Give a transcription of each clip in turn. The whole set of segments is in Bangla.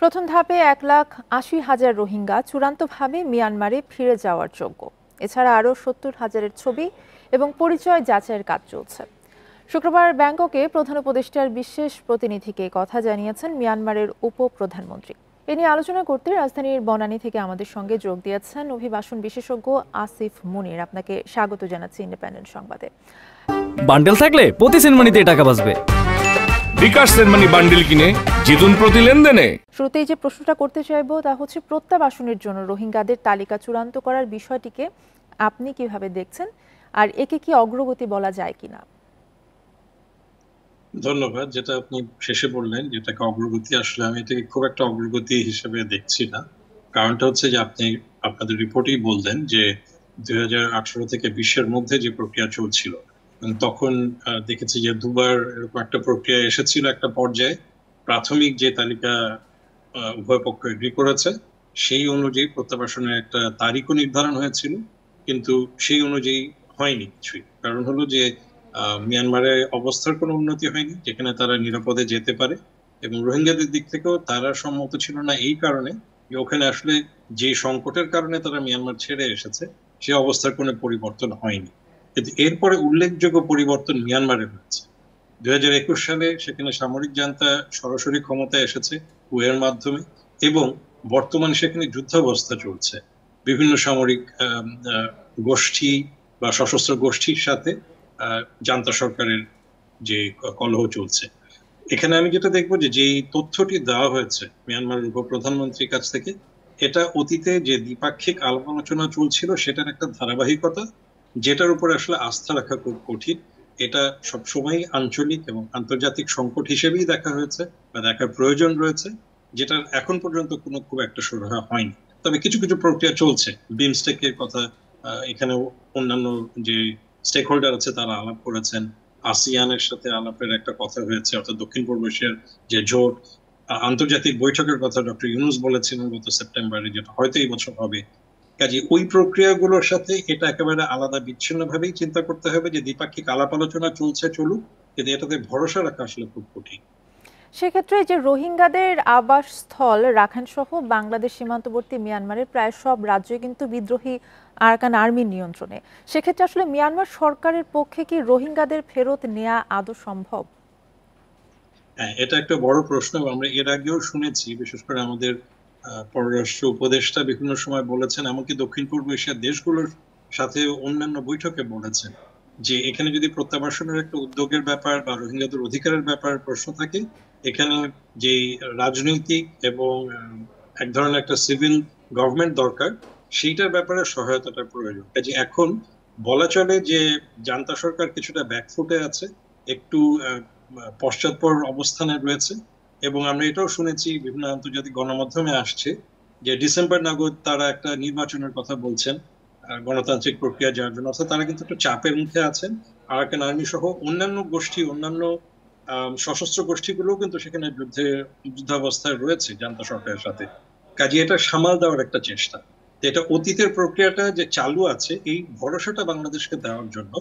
প্রথম ধাপে 1,80,000 রোহিঙ্গা চূড়ান্তভাবে মিয়ানমারে ফিরে যাওয়ার যোগ্য। এছাড়া আরও 70,000-এর ছবি এবং পরিচয় যাচাইয়ের কাজ চলছে। শুক্রবার ব্যাংককে প্রধান উপদেষ্টার বিশেষ প্রতিনিধিকে কথা জানিয়েছেন মিয়ানমারের উপপ্রধানমন্ত্রী। এ নিয়ে আলোচনা করতে রাজধানীর বনানী থেকে আমাদের সঙ্গে যোগ দিয়েছেন অভিবাসন বিশেষজ্ঞ আসিফ মুনির। আপনাকে স্বাগত জানাচ্ছি ইন্ডিপেন্ডেন্ট সংবাদে। বান্ডেল থাকলে প্রতি সেনমানিতে টাকা বাঁচবে। বিকাশ সেনমানি বান্ডেল কিনে জিতুন প্রতি লেনদেনে। শুরুতেই যে প্রশ্নটা করতে চাইবো তা হচ্ছে প্রত্যাবাসনের জন্য রোহিঙ্গাদের তালিকা চূড়ান্ত করার বিষয়টিকে আপনি কিভাবে দেখছেন, আর একে কি অগ্রগতি বলা যায় কিনা? ধন্যবাদ। যেটা আপনি শেষে বললেন যেটাকে অগ্রগতি, আসলে আমি এটাকে খুব একটা অগ্রগতি হিসেবে দেখছি না। কারণটা হচ্ছে যে আপনি আপনাদের রিপোর্টেই বললেন যে 2018 থেকে 20-এর মধ্যে যে প্রক্রিয়া চলছিল, তখন দেখেছি যে দুবার এরকম একটা প্রক্রিয়া এসেছিল। একটা পর্যায়ে প্রাথমিক যে তালিকা উভয় পক্ষ এগ্রি করেছে সেই অনুযায়ী প্রত্যাবাসনের একটা তারিখও নির্ধারণ হয়েছিল, কিন্তু সেই অনুযায়ী হয়নি কিছুই। কারণ হলো যে মিয়ানমারে অবস্থার কোনো উন্নতি হয়নি যেখানে তারা নিরাপদে যেতে পারে, এবং রোহিঙ্গাদের দিক থেকেও তারা সম্মত ছিল না এই কারণে যে ওখানে আসলে যে সংকটের কারণে তারা মিয়ানমার ছেড়ে এসেছে সে অবস্থার কোনো পরিবর্তন হয়নি। কিন্তু এরপরে উল্লেখযোগ্য পরিবর্তন মিয়ানমারে হয়েছে। 2021 সালে সেখানে সামরিক জান্তা সরাসরি ক্ষমতায় এসেছে কুয়ের মাধ্যমে, এবং বর্তমানে সেখানে যুদ্ধাবস্থা চলছে। বিভিন্ন সামরিক গোষ্ঠী বা সশস্ত্র গোষ্ঠীর সাথে জান্তা সরকারের যে কলহ চলছে। এখানে আমি যেটা দেখবো যে যেই তথ্যটি দেওয়া হয়েছে মিয়ানমারের উপপ্রধানমন্ত্রীর কাছ থেকে, এটা অতীতে যে দ্বিপাক্ষিক আলাপ আলোচনা চলছিল সেটার একটা ধারাবাহিকতা, যেটার উপরে আসলে আস্থা রাখা খুব কঠিন। এটা সবসময় আঞ্চলিক এবং আন্তর্জাতিক সংকট হিসেবেই দেখা হয়েছে বা দেখার প্রয়োজন রয়েছে, যেটার এখন পর্যন্ত কোনো খুব একটা সুরাহা হয়নি। তবে কিছু কিছু প্রক্রিয়া চলছে। বিমস্টেকের কথা, এখানে অন্যান্য যে স্টেক হোল্ডার আছে তারা আলাপ করেছেন। আসিয়ানের সাথে আলাপের একটা কথা হয়েছে, অর্থাৎ দক্ষিণ পূর্ব এশিয়ার যে জোট। আন্তর্জাতিক বৈঠকের কথা ডক্টর ইউনুস বলেছিলেন গত সেপ্টেম্বরে, যেটা হয়তো এই বছর হবে। কাজে ওই প্রক্রিয়াগুলোর সাথে এটা একেবারে আলাদা বিচ্ছিন্ন ভাবেই চিন্তা করতে হবে যে দ্বিপাক্ষিক আলাপ আলোচনা চলছে, চলুক, কিন্তু এটাতে ভরসা রাখা আসলে খুব কঠিন। সেক্ষেত্রে যে রোহিঙ্গাদের আবাসস্থল রাখাইন সহ বাংলাদেশ সীমান্তবর্তী মিয়ানমারের প্রায় সব রাজ্যই কিন্তু বিদ্রোহী আরাকান আর্মির নিয়ন্ত্রণে। সেক্ষেত্রে আসলে মিয়ানমার সরকারের পক্ষে কি রোহিঙ্গাদের ফেরত নেওয়া আদৌ সম্ভব? হ্যাঁ, এটা একটা বড় প্রশ্ন। আমরা এর আগেও শুনেছি, বিশেষ করে আমাদের পররাষ্ট্র উপদেষ্টা বিভিন্ন সময় বলেছেন, এমনকি দক্ষিণ পূর্ব এশিয়ার দেশগুলোর সাথে অন্যান্য বৈঠকে বলেছেন যে এখানে যদি প্রত্যাবাসনের একটা উদ্যোগের ব্যাপার বা রোহিঙ্গাদের অধিকারের ব্যাপার প্রশ্ন থাকে, এখানে যে রাজনৈতিক এবং এক ধরনের একটা সিভিল গভর্নমেন্ট দরকার, সেইটার ব্যাপারে সহায়তাটা প্রয়োজন। কাজে এখন বলা চলে যে জান্তা সরকার কিছুটা ব্যাকফুটে আছে, একটু পশ্চাৎপর অবস্থানে রয়েছে। এবং আমরা এটাও শুনেছি, বিভিন্ন আন্তর্জাতিক গণমাধ্যমে আসছে যে ডিসেম্বর নাগাদ তারা একটা নির্বাচনের কথা বলছেন গণতান্ত্রিক প্রক্রিয়া যাওয়ার জন্য। অর্থাৎ তারা কিন্তু একটু চাপের মুখে আছেন। আরাকান আর্মি সহ অন্যান্য গোষ্ঠী, অন্যান্য সশস্ত্র গোষ্ঠীগুলোও কিন্তু সেখানে যুদ্ধাবস্থায় রয়েছে জান্তা সরকারের সাথে। কাজে এটা সামাল দেওয়ার একটা চেষ্টা। এটা অতীতের প্রক্রিয়াটা যে চালু আছে এই ভরসাটা বাংলাদেশকে দেওয়ার জন্য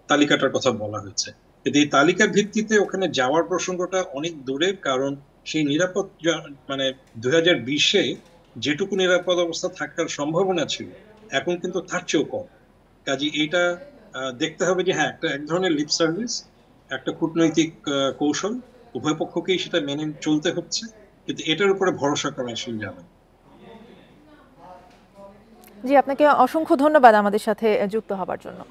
তালিকাটার কথা বলা হয়েছে। কিন্তু এই তালিকার ভিত্তিতে ওখানে যাওয়ার প্রসঙ্গটা অনেক দূরের, কারণ সেই নিরাপদ মানে 2020-এ যেটুকু নিরাপদ অবস্থা থাকার সম্ভাবনা ছিল এখন কিন্তু তার চেয়েও কম। কাজে এইটা দেখতে হবে যে হ্যাঁ, এক ধরনের লিপ সার্ভিস, একটা কূটনৈতিক কৌশল, উভয় পক্ষকেই সেটা মেনে চলতে হচ্ছে, কিন্তু এটার উপরে ভরসা করা আসলে যাবে। জি, আপনাকে অসংখ্য ধন্যবাদ আমাদের সাথে যুক্ত হবার জন্য।